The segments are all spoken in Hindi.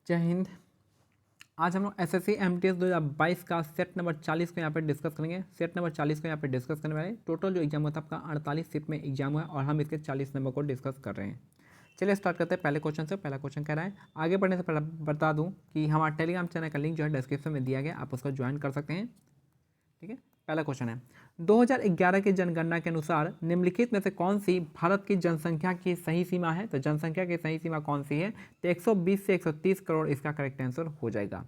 जय हिंद। आज हम लोग एसएससी एमटीएस 2022 का सेट नंबर 40 को यहाँ पे डिस्कस करेंगे। सेट नंबर 40 को यहाँ पे डिस्कस करने वाले टोटल जो एग्जाम होता है आपका 48 शिफ्ट में एग्जाम हुआ है और हम इसके 40 नंबर को डिस्कस कर रहे हैं। चलिए स्टार्ट करते हैं पहले क्वेश्चन से। पहला क्वेश्चन कह रहा है, आगे बढ़ने से पहले बता दूँ कि हमारा टेलीग्राम चैनल का लिंक जो है डिस्क्रिप्शन में दिया गया, आप उसको ज्वाइन कर सकते हैं। ठीक है, पहला क्वेश्चन है 2011 की जनगणना के अनुसार निम्नलिखित में से कौन सी भारत की जनसंख्या की सही सीमा है। तो जनसंख्या की सही सीमा कौन सी है? तो 120 से 130 करोड़ इसका करेक्ट आंसर हो जाएगा।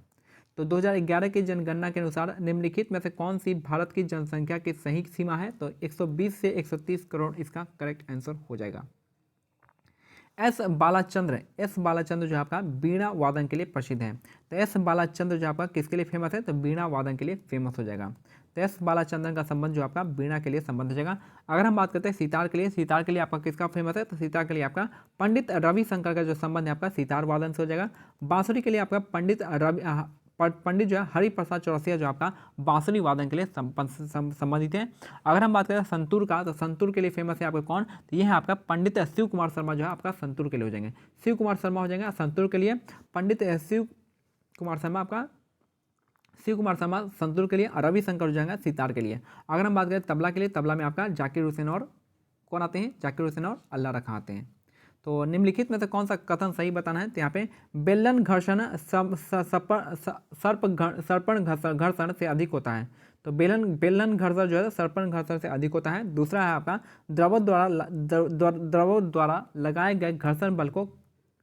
तो 2011 की जनगणना के अनुसार निम्नलिखित में से कौन सी भारत की जनसंख्या की सही सीमा है? तो 120 से 130 करोड़ इसका करेक्ट आंसर हो जाएगा। एस बालाचंद्र जो आपका वीणा वादन के लिए प्रसिद्ध है। तो एस बालाचंद्र जो आपका किसके लिए फेमस है? तो वीणा वादन के लिए फेमस हो जाएगा। तो एस बालाचंद्रन का संबंध जो आपका वीणा के लिए संबंध हो जाएगा। अगर हम बात करते हैं सितार के लिए आपका किसका फेमस है? तो सितार के लिए आपका पंडित रविशंकर का जो संबंध है आपका सितार वादन से हो जाएगा। बांसुरी के लिए आपका पंडित जो है हरिप्रसाद चौरसिया जो आपका बांसुरी वादन के लिए संबंधित है। अगर हम बात करें संतूर का, तो संतूर के लिए फेमस है आपका कौन? तो यह है आपका पंडित शिव कुमार शर्मा जो है आपका संतूर के लिए हो जाएंगे। शिव कुमार शर्मा हो जाएंगे संतूर के लिए। पंडित शिव कुमार शर्मा संतूर के लिए। रविशंकर हो जाएगा सितार के लिए। अगर हम बात करें तबला के लिए, तबला में आपका जाकिर हुसैन और कौन आते हैं? जाकिर हुसैन और अल्लाह रखा आते हैं। तो निम्नलिखित में से कौन सा कथन सही बताना है? तो यहाँ पे बेलन घर्षण सर्पण घर्षण से अधिक होता है। तो बेलन घर्षण जो है सर्पण घर्षण से अधिक होता है। दूसरा है आपका द्रव द्वारा लगाए गए घर्षण बल को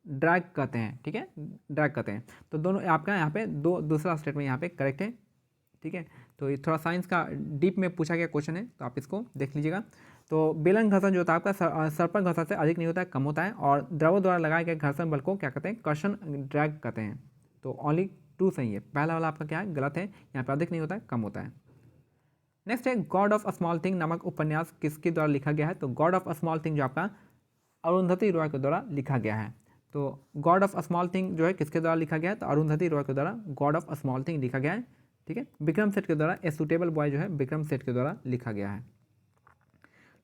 ड्रैग कहते हैं। ठीक है, ड्रैग कहते हैं। तो दोनों आपका यहाँ पे दूसरा स्टेटमेंट यहाँ पे करेक्ट है। ठीक है, तो ये थोड़ा साइंस का डीप में पूछा गया क्वेश्चन है, तो आप इसको देख लीजिएगा। तो बेलन घर्षण जो होता है आपका सर्पण घर्षण से अधिक नहीं होता है, कम होता है। और द्रव द्वारा लगाए गए घर्षण बल को क्या कहते हैं? कर्षण ड्रैग कहते हैं। तो ओनली 2 सही है। पहला वाला आपका क्या है? गलत है। यहाँ पे अधिक नहीं होता है, कम होता है। नेक्स्ट है God of a small thing नामक उपन्यास किसके द्वारा लिखा गया है? तो God of a small thing जो आपका अरुंधति रॉय के द्वारा लिखा गया है। तो God of a small thing जो है किसके द्वारा लिखा गया है? तो अरुंधति रॉय के द्वारा God of a small thing लिखा गया है। ठीक है, विक्रम सेठ के द्वारा ए सूटेबल बॉय जो है विक्रम सेठ के द्वारा लिखा गया है।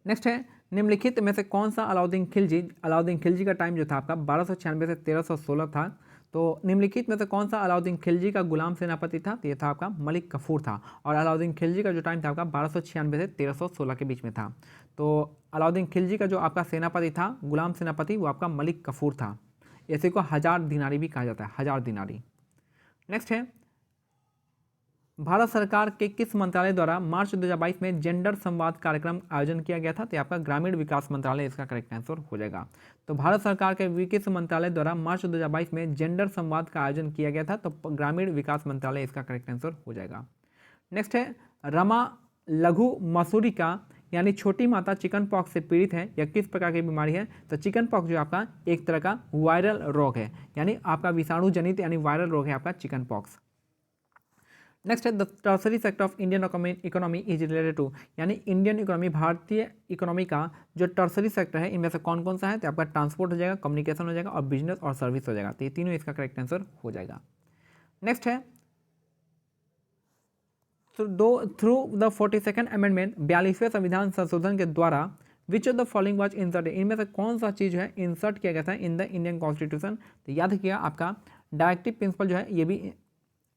नेक्स्ट है निम्नलिखित में से कौन सा अलाउद्दीन खिलजी का टाइम जो था आपका 1296 से 1316 था। तो निम्नलिखित में से कौन सा अलाउद्दीन खिलजी का गुलाम सेनापति था? तो ये था आपका मलिक कफूर था। और अलाउद्दीन खिलजी का जो टाइम था आपका 1296 से 1316 के बीच में था। तो अलाउद्दीन खिलजी का जो आपका सेनापति था, गुलाम सेनापति, वो आपका मलिक कफूर था। इसी को 1000 दिनारी भी कहा जाता है, 1000 दिनारी। नेक्स्ट है भारत सरकार के किस मंत्रालय द्वारा मार्च 2022 में जेंडर संवाद कार्यक्रम आयोजन किया गया था? तो आपका ग्रामीण विकास मंत्रालय इसका करेक्ट आंसर हो जाएगा। तो भारत सरकार के किस मंत्रालय द्वारा मार्च 2022 में जेंडर संवाद का आयोजन किया गया था? तो ग्रामीण विकास मंत्रालय इसका करेक्ट आंसर हो जाएगा। नेक्स्ट है रमा लघु मसूरिका यानी छोटी माता चिकन पॉक्स से पीड़ित है। यह किस प्रकार की बीमारी है? तो चिकन पॉक्स जो आपका एक तरह का वायरल रोग है, यानी आपका विषाणु जनित यानी वायरल रोग है आपका चिकन पॉक्स। नेक्स्ट है the tertiary sector of Indian economy is related to, यानी इंडियन इकोनॉमी, भारतीय इकोनॉमी का जो टर्सरी सेक्टर है इनमें से कौन कौन सा है? तो आपका ट्रांसपोर्ट हो जाएगा, कम्युनिकेशन हो जाएगा और बिजनेस और सर्विस हो जाएगा। तो ये तीनों इसका करेक्ट आंसर हो जाएगा। नेक्स्ट है थ्रू द 42nd अमेंडमेंट, 42वें संविधान संशोधन के द्वारा which of the following was inserted, इनमें से कौन सा चीज है इंसर्ट किया गया था इन द इंडियन कॉन्स्टिट्यूशन? तो याद रखिएगा आपका डायरेक्टिव प्रिंसिपल जो है ये भी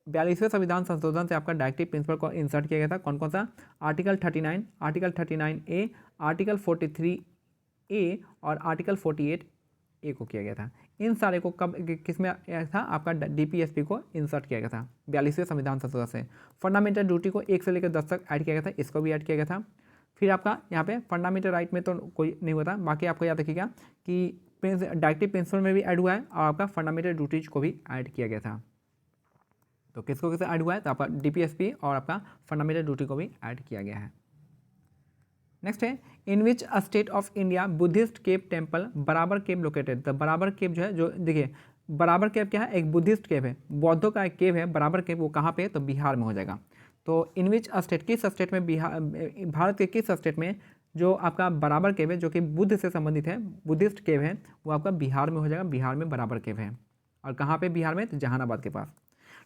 42वें संविधान संशोधन से आपका डायरेक्टिव प्रिंसिपल को इंसर्ट किया गया था। कौन कौन सा? Article 39, article 39A, article 43A और आर्टिकल 48A को किया गया था। इन सारे को कब किस में था? आपका DPSP को इंसर्ट किया गया था 42वें संविधान संशोधन से। फंडामेंटल ड्यूटी को 1 से लेकर 10 तक ऐड किया गया था, इसको भी ऐड किया गया था। फिर आपका यहाँ पे फंडामेंटल राइट में तो कोई नहीं होता, बाकी आपको याद रखिएगा कि डायरेक्टिव प्रिंसिपल में भी ऐड हुआ है और आपका फंडामेंटल ड्यूटीज को भी ऐड किया गया था। तो किसको किसे ऐड हुआ है? तो आपका DPSP और आपका फंडामेंटल ड्यूटी को भी ऐड किया गया है। नेक्स्ट है in which state of India Buddhist cave temple Barabar cave located. तो बराबर केव जो है, जो देखिए बराबर केव क्या है? एक बुद्धिस्ट केव है, बौद्धों का एक केव है बराबर केव, वो कहाँ पे है? तो बिहार में हो जाएगा। तो इन विच स्टेट, किस स्टेट में, भारत के किस स्टेट में जो आपका बराबर केव है जो कि बुद्ध से संबंधित है, बुद्धिस्ट केव है, वो आपका बिहार में हो जाएगा। बिहार में बराबर केव है। और कहाँ पे बिहार में? तो जहानाबाद के पास।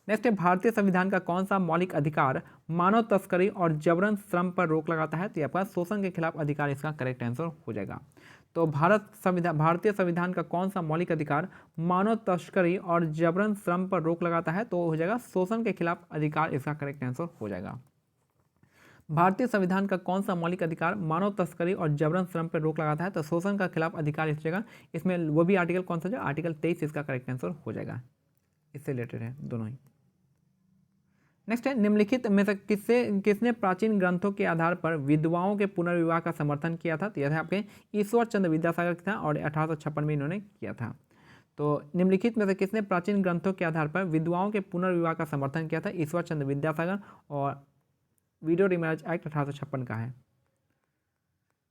नेक्स्ट है भारतीय संविधान का कौन सा मौलिक अधिकार मानव तस्करी और जबरन श्रम पर रोक लगाता है? तो आपका शोषण के खिलाफ अधिकार इसका करेक्ट आंसर हो जाएगा। तो भारतीय संविधान का कौन सा मौलिक अधिकार मानव तस्करी और जबरन श्रम पर रोक लगाता है? तो हो जाएगा शोषण के खिलाफ अधिकार, इसका करेक्ट आंसर हो जाएगा। भारतीय संविधान का कौन सा मौलिक अधिकार मानव तस्करी और जबरन श्रम पर रोक लगाता है? तो शोषण का खिलाफ अधिकार इस जगह, इसमें वो भी आर्टिकल कौन सा जो आर्टिकल 23 इसका करेक्ट आंसर हो जाएगा, इससे रिलेटेड है दोनों ही। नेक्स्ट है, निम्नलिखित में से किसने प्राचीन ग्रंथों के आधार पर विधवाओं के पुनर्विवाह का समर्थन किया था? तो यह था आपके ईश्वर चंद्र विद्यासागर था और 1856 में इन्होंने किया था। तो निम्नलिखित में से किसने प्राचीन ग्रंथों के आधार पर विधवाओं के पुनर्विवाह का समर्थन किया था? ईश्वर चंद्र विद्यासागर, और वीडियो रिमैरिज एक्ट 1856 का है।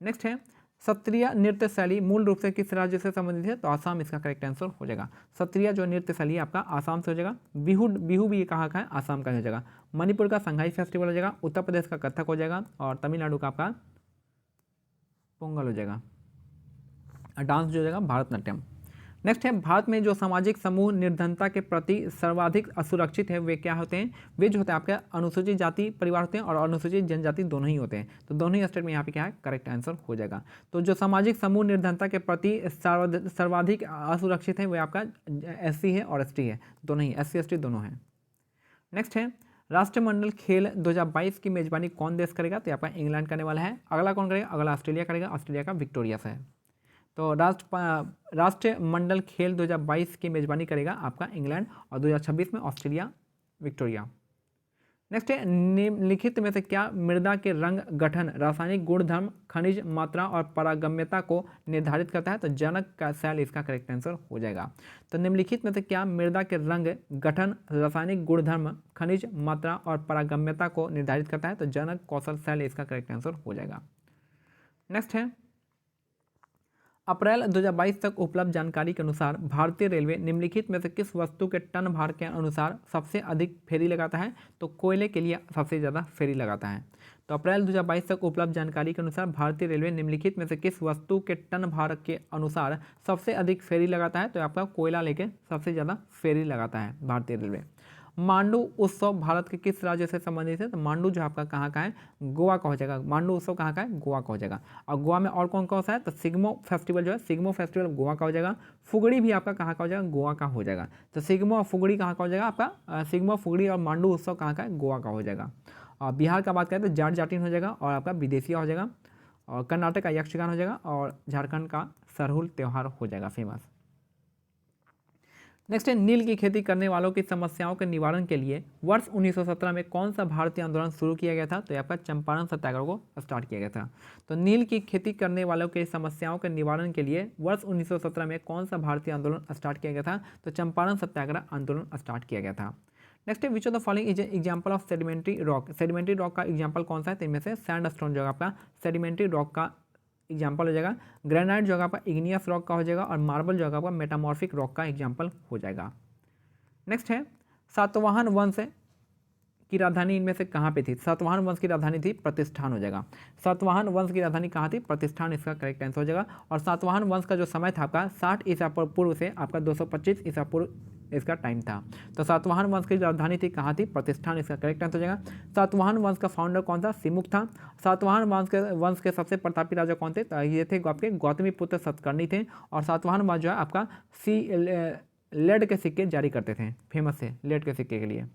नेक्स्ट है, सत्रिया नृत्य शैली मूल रूप से किस राज्य से संबंधित है? तो आसाम इसका करेक्ट आंसर हो जाएगा। सत्रिया जो नृत्य शैली है आपका आसाम से हो जाएगा। बिहू भी कहाँ का है? आसाम का हो जाएगा। मणिपुर का संघाई फेस्टिवल हो जाएगा। उत्तर प्रदेश का कथक हो जाएगा और तमिलनाडु का आपका पोंगल हो जाएगा। डांस जो हो जाएगा भारतनाट्यम। नेक्स्ट है, भारत में जो सामाजिक समूह निर्धनता के प्रति सर्वाधिक असुरक्षित है वे क्या होते हैं? वे जो होते हैं आपके अनुसूचित जाति परिवार होते हैं और अनुसूचित जनजाति दोनों ही होते हैं। तो दोनों ही स्टेट में यहाँ पे क्या है? करेक्ट आंसर हो जाएगा। तो जो सामाजिक समूह निर्धनता के प्रति सर्वाधिक असुरक्षित है वे आपका SC है और ST है, दोनों ही SC ST दोनों हैं। नेक्स्ट है, राष्ट्रमंडल खेल 2022 की मेजबानी कौन देश करेगा? तो आपका इंग्लैंड करने वाला है। अगला कौन करेगा? अगला ऑस्ट्रेलिया करेगा। ऑस्ट्रेलिया का विक्टोरिया से है। तो राष्ट्रमंडल खेल 2022 की मेजबानी करेगा आपका इंग्लैंड और 2026 में ऑस्ट्रेलिया विक्टोरिया। नेक्स्ट है, निम्नलिखित में से क्या मृदा के रंग गठन, रासायनिक गुणधर्म, खनिज मात्रा और पारगम्यता को निर्धारित करता है? तो जनक का सेल इसका करेक्ट आंसर हो जाएगा। तो निम्नलिखित में से क्या मृदा के रंग गठन, रासायनिक गुणधर्म, खनिज मात्रा और पारगम्यता को निर्धारित करता है? तो जनक कौशल सेल इसका करेक्ट आंसर हो जाएगा। नेक्स्ट है, अप्रैल 2022 तक उपलब्ध जानकारी के अनुसार भारतीय रेलवे निम्नलिखित में से किस वस्तु के टन भार के अनुसार सबसे अधिक फेरी लगाता है? तो कोयले के लिए सबसे ज़्यादा फेरी लगाता है। तो अप्रैल 2022 तक उपलब्ध जानकारी के अनुसार भारतीय रेलवे निम्नलिखित में से किस वस्तु के टन भार के अनुसार सबसे अधिक फेरी लगाता है? तो आपका कोयला लेके सबसे ज़्यादा फेरी लगाता है भारतीय रेलवे। मांडू उत्सव भारत के किस राज्य से संबंधित है? तो मांडू जो आपका कहाँ का है? गोवा का हो जाएगा। मांडू उत्सव कहाँ का है? गोवा का हो जाएगा। और गोवा में और कौन कौन सा है? तो सिग्मो फेस्टिवल जो है, सिग्मो फेस्टिवल गोवा का हो जाएगा। फुगड़ी भी आपका कहाँ का हो जाएगा? गोवा का हो जाएगा। तो सिग्मो और फुगड़ी कहाँ का हो जाएगा आपका? सिग्मो फुगड़ी और मांडू उत्सव कहाँ का है? गोवा का हो जाएगा। और बिहार का बात करें तो जाट जाटिन हो जाएगा और आपका विदेशिया हो जाएगा। और कर्नाटक का यक्षगान हो जाएगा और झारखंड का सरहुल त्यौहार हो जाएगा फेमस। नेक्स्ट है, नील की खेती करने वालों की समस्याओं के निवारण के लिए वर्ष 1917 में कौन सा भारतीय आंदोलन शुरू किया गया था? तो आपका चंपारण सत्याग्रह को स्टार्ट किया गया था। तो नील की खेती करने वालों की समस्याओं के निवारण के लिए वर्ष 1917 में कौन सा भारतीय आंदोलन स्टार्ट किया गया था? तो चंपारण सत्याग्रह आंदोलन स्टार्ट किया गया था। नेक्स्ट है, which of the following is example of sedimentary rock? Sedimentary rock का एग्जाम्पल कौन सा है? तो इनमें से सैंडस्टोन जो आपका सेडिमेंट्री रॉक का एग्जाम्पल हो जाएगा। ग्रेनाइट जो आपका इग्नियस रॉक का हो जाएगा और मार्बल जो आपका मेटामॉर्फिक रॉक का एग्जाम्पल हो जाएगा। नेक्स्ट है, सातवाहन वंश की राजधानी इनमें से कहाँ पे थी? सातवाहन वंश की राजधानी थी प्रतिष्ठान हो जाएगा। सातवाहन वंश की राजधानी कहाँ थी? प्रतिष्ठान इसका करेक्ट आंसर हो जाएगा। और सातवाहन वंश का जो समय था आपका 60 ईसा पूर्व से आपका 225 ईसा पूर्व इसका टाइम था। तो सातवाहन वंश की राजधानी थी कहाँ थी? प्रतिष्ठान इसका करेक्ट आंसर हो जाएगा। सातवाहन वंश का फाउंडर कौन था? सिमुक था। सातवाहन वंश के सबसे प्रतापी राजा कौन थे? तो ये थे आपके गौतमी पुत्र सतकर्णी थे। और सातवाहन वंश जो है आपका लेड के सिक्के जारी करते थे, फेमस थे लेड के सिक्के के लिए।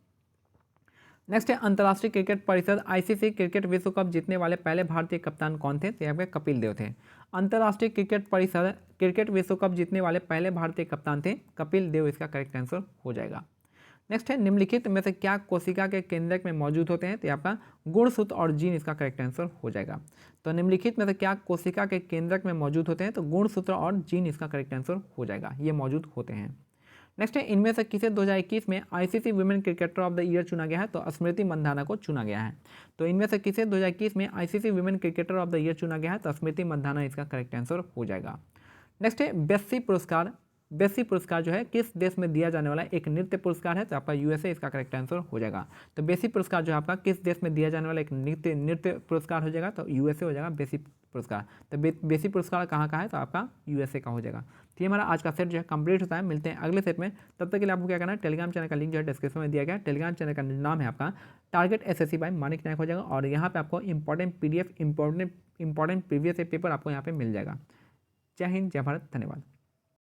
नेक्स्ट है, अंतर्राष्ट्रीय क्रिकेट परिषद ICC क्रिकेट विश्व कप जीतने वाले पहले भारतीय कप्तान कौन थे? तो यहाँ पे कपिल देव थे। अंतर्राष्ट्रीय क्रिकेट परिषद क्रिकेट विश्व कप जीतने वाले पहले भारतीय कप्तान थे कपिल देव, इसका करेक्ट आंसर हो जाएगा। नेक्स्ट है, निम्नलिखित में से क्या कोशिका के केंद्रक में मौजूद होते हैं? तो आपका गुणसूत्र और जीन इसका करेक्ट आंसर हो जाएगा। तो निम्नलिखित में से क्या कोशिका के केंद्रक में मौजूद होते हैं? तो गुणसूत्र और जीन इसका करेक्ट आंसर हो जाएगा, ये मौजूद होते हैं। नेक्स्ट है, इनमें से किसे 2021 में ICC women cricketer of the year चुना गया है? तो स्मृति मंधाना को चुना गया है। तो इनमें से किसे 2021 में ICC women cricketer of the year चुना गया है? तो स्मृति मंधाना इसका करेक्ट आंसर हो जाएगा। नेक्स्ट है, बेस्सी पुरस्कार। बेस्सी पुरस्कार जो है किस देश में दिया जाने वाला एक नृत्य पुरस्कार है? तो आपका USA इसका करेक्ट आंसर हो जाएगा। तो बेस्सी पुरस्कार जो है आपका किस देश में दिया जाने वाला एक नृत्य पुरस्कार हो जाएगा? तो USA हो जाएगा बेस्सी पुरस्कार। तो बेस्सी पुरस्कार कहाँ का है? तो आपका USA का हो जाएगा। तो ये हमारा आज का सेट जो है कंप्लीट होता है। मिलते हैं अगले सेट में, तब तक के लिए आपको क्या करना है, टेलीग्राम चैनल का लिंक जो है डिस्क्रिप्शन में दिया गया है। टेलीग्राम चैनल का नाम है आपका टारगेट SSC बाय मानिक नायक हो जाएगा। और यहाँ पे आपको important PDF important previous paper आपको यहाँ पे मिल जाएगा। जय हिंद, जय भारत, धन्यवाद।